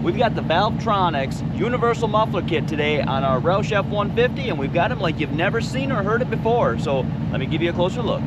We've got the Valtronics Universal Muffler Kit today on our Roush F-150, and we've got them like you've never seen or heard it before. So let me give you a closer look.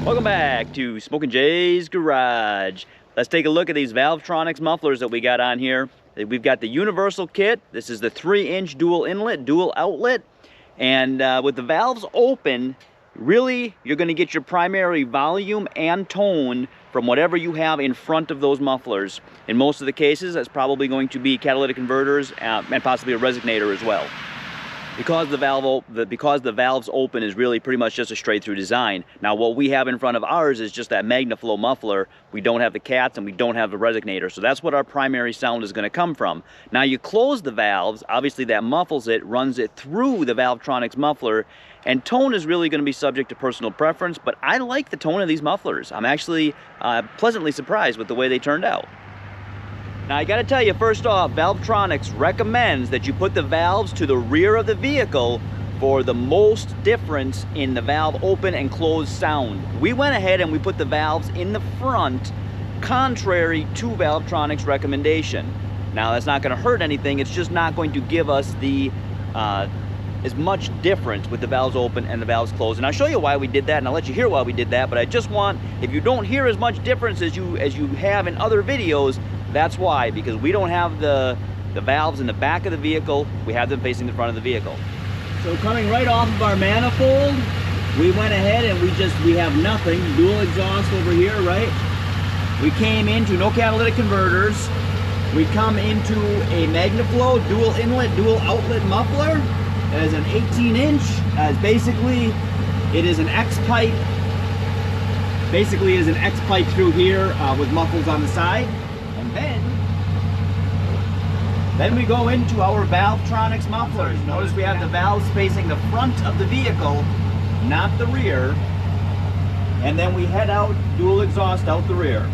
Welcome back to Smok'n Jay's Garage. Let's take a look at these Valvetronics mufflers that we got on here. We've got the Universal Kit. This is the 3-inch dual inlet, dual outlet. And with the valves open, really you're going to get your primary volume and tone from whatever you have in front of those mufflers. In most of the cases, that's probably going to be catalytic converters and possibly a resonator as well. Because the valves open is really pretty much just a straight through design. Now what we have in front of ours is just that MagnaFlow muffler. We don't have the cats and we don't have the resonator, so that's what our primary sound is going to come from. Now you close the valves, obviously that muffles it, runs it through the Valtronics muffler, and tone is really going to be subject to personal preference, but I like the tone of these mufflers. I'm actually pleasantly surprised with the way they turned out. Now I gotta tell you, first off, Valvetronics recommends that you put the valves to the rear of the vehicle for the most difference in the valve open and close sound. We went ahead and we put the valves in the front, contrary to Valvetronics' recommendation. Now that's not gonna hurt anything, it's just not going to give us the as much difference with the valves open and the valves closed. And I'll show you why we did that, and I'll let you hear why we did that, but I just want, if you don't hear as much difference as you have in other videos, that's why, because we don't have the valves in the back of the vehicle, we have them facing the front of the vehicle. So coming right off of our manifold, we went ahead and we have nothing, dual exhaust over here, right? We came into no catalytic converters. We come into a MagnaFlow dual inlet, dual outlet muffler. That is an 18-inch, as basically it is an X-pipe. Basically it is an X-pipe through here with muffles on the side. And then we go into our Valvetronics mufflers. Notice we have the valves facing the front of the vehicle, not the rear. And then we head out, dual exhaust out the rear.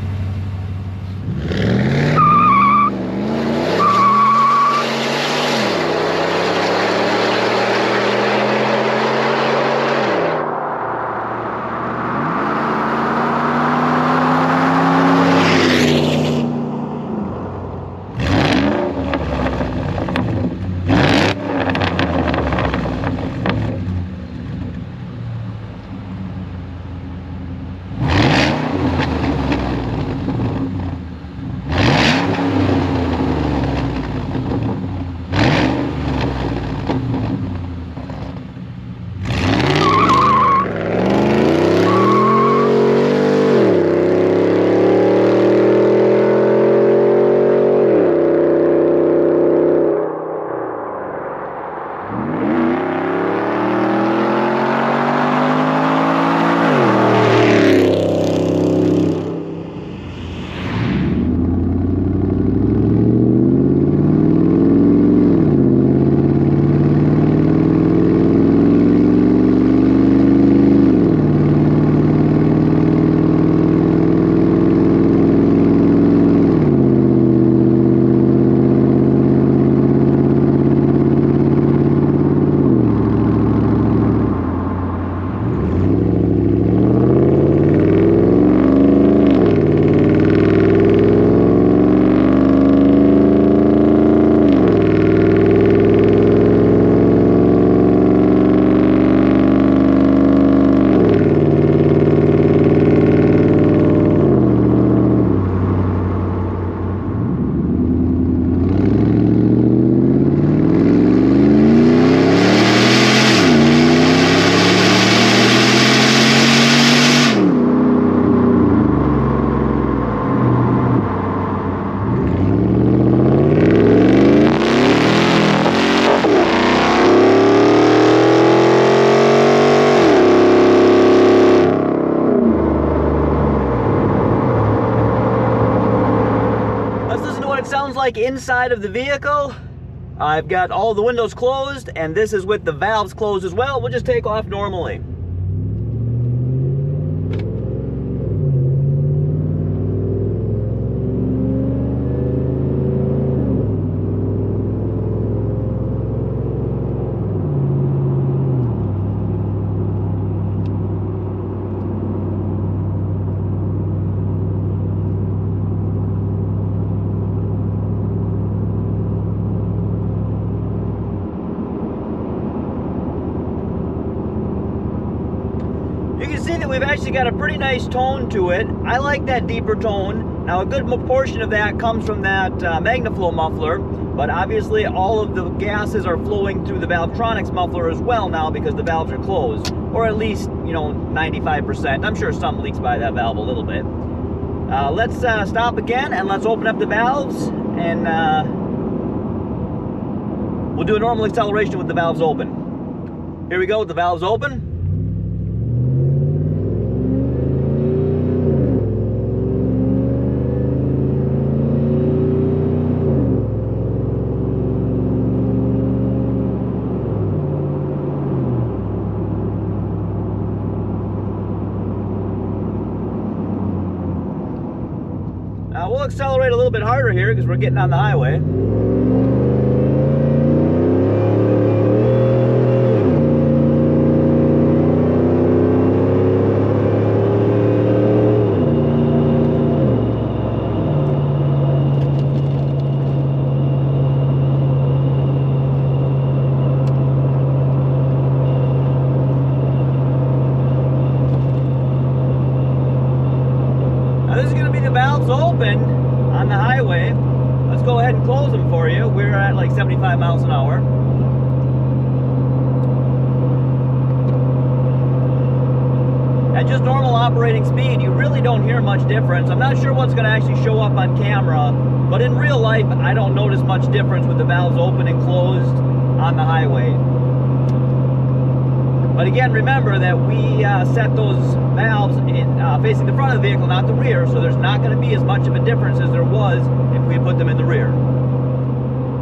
it sounds like inside of the vehicle. I've got all the windows closed, and this is with the valves closed as well. We'll just take off normally. You can see that we've actually got a pretty nice tone to it. I like that deeper tone. Now a good portion of that comes from that MagnaFlow muffler, but obviously all of the gases are flowing through the Valtronics muffler as well now because the valves are closed, or at least, you know, 95%. I'm sure some leaks by that valve a little bit. Let's stop again and let's open up the valves, and we'll do a normal acceleration with the valves open. Here we go with the valves open. We'll accelerate a little bit harder here because we're getting on the highway. This is going to be the valves open on the highway. Let's go ahead and close them for you. We're at like 75 miles an hour. At just normal operating speed, you really don't hear much difference. I'm not sure what's going to actually show up on camera, but in real life, I don't notice much difference with the valves open and closed on the highway. But again, remember that we set those valves in, facing the front of the vehicle, not the rear, so there's not going to be as much of a difference as there was if we put them in the rear.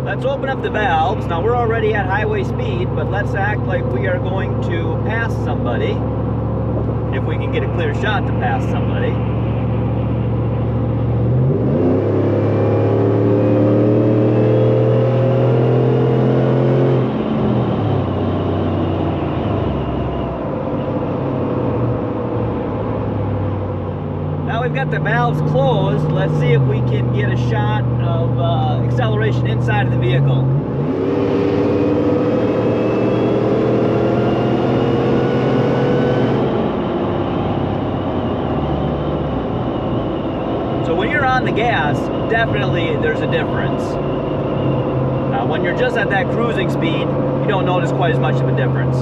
Let's open up the valves. Now we're already at highway speed, but let's act like we are going to pass somebody, if we can get a clear shot to pass somebody. We've got the valves closed. Let's see if we can get a shot of acceleration inside of the vehicle. So when you're on the gas, definitely there's a difference. When you're just at that cruising speed, you don't notice quite as much of a difference.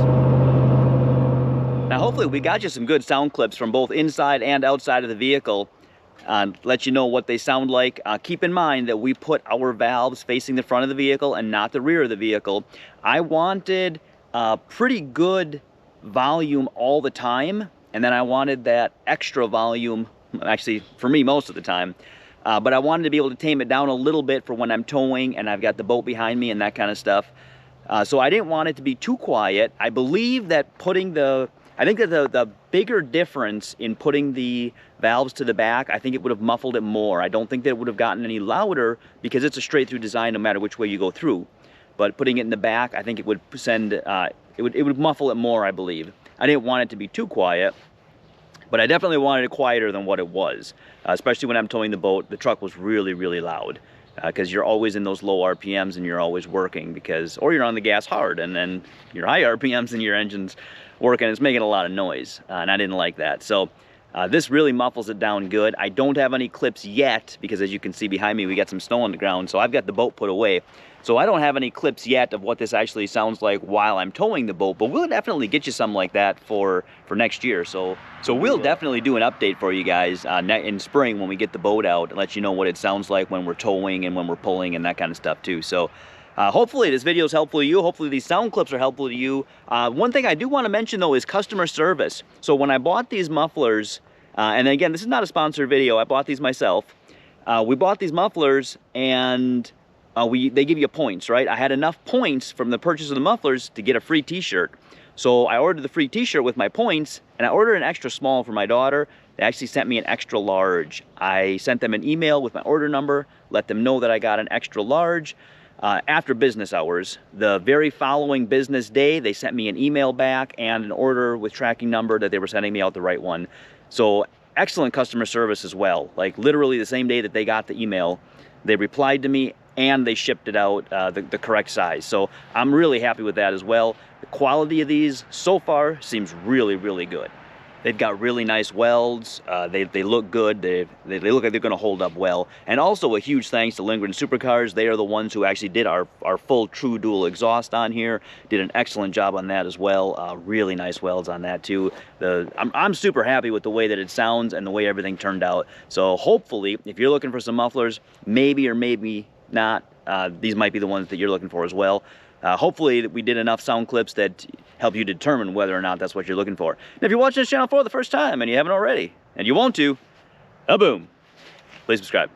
Now hopefully we got you some good sound clips from both inside and outside of the vehicle. Let you know what they sound like. Keep in mind that we put our valves facing the front of the vehicle and not the rear of the vehicle. I wanted pretty good volume all the time, and then I wanted that extra volume, actually for me most of the time, but I wanted to be able to tame it down a little bit for when I'm towing and I've got the boat behind me and that kind of stuff. So I didn't want it to be too quiet. I believe that I think that the bigger difference in putting the valves to the back, I think it would have muffled it more. I don't think that it would have gotten any louder because it's a straight through design no matter which way you go through. But putting it in the back, I think it would send, it would muffle it more, I believe. I didn't want it to be too quiet, but I definitely wanted it quieter than what it was. Especially when I'm towing the boat, the truck was really, really loud. Because you're always in those low RPMs and you're always working or you're on the gas hard and then you're high RPMs and your engine's working. It's making a lot of noise and I didn't like that. So this really muffles it down good. I don't have any clips yet because as you can see behind me, we got some snow on the ground. So I've got the boat put away. So I don't have any clips yet of what this actually sounds like while I'm towing the boat, but we'll definitely get you some like that for next year. So we'll definitely do an update for you guys in spring when we get the boat out and let you know what it sounds like when we're towing and when we're pulling and that kind of stuff too. So hopefully this video is helpful to you. Hopefully these sound clips are helpful to you. One thing I do want to mention though is customer service. So when I bought these mufflers, and again, this is not a sponsored video, I bought these myself. We bought these mufflers, and they give you points, right? I had enough points from the purchase of the mufflers to get a free t-shirt. So I ordered the free t-shirt with my points, and I ordered an extra small for my daughter. They actually sent me an extra large. I sent them an email with my order number, let them know that I got an extra large. After business hours, the very following business day, they sent me an email back and an order with tracking number that they were sending me out the right one. So excellent customer service as well. Like literally the same day that they got the email, they replied to me and they shipped it out the correct size. So I'm really happy with that as well. The quality of these so far seems really, really good. They've got really nice welds. They look good. They look like they're going to hold up well. And also a huge thanks to Lindgren Supercharged. They are the ones who actually did our full true dual exhaust on here. Did an excellent job on that as well. Really nice welds on that too. I'm super happy with the way that it sounds and the way everything turned out. So hopefully, if you're looking for some mufflers, maybe or maybe not, these might be the ones that you're looking for as well. Hopefully we did enough sound clips that help you determine whether or not that's what you're looking for. And if you're watching this channel for the first time and you haven't already, and you want to, boom, please subscribe.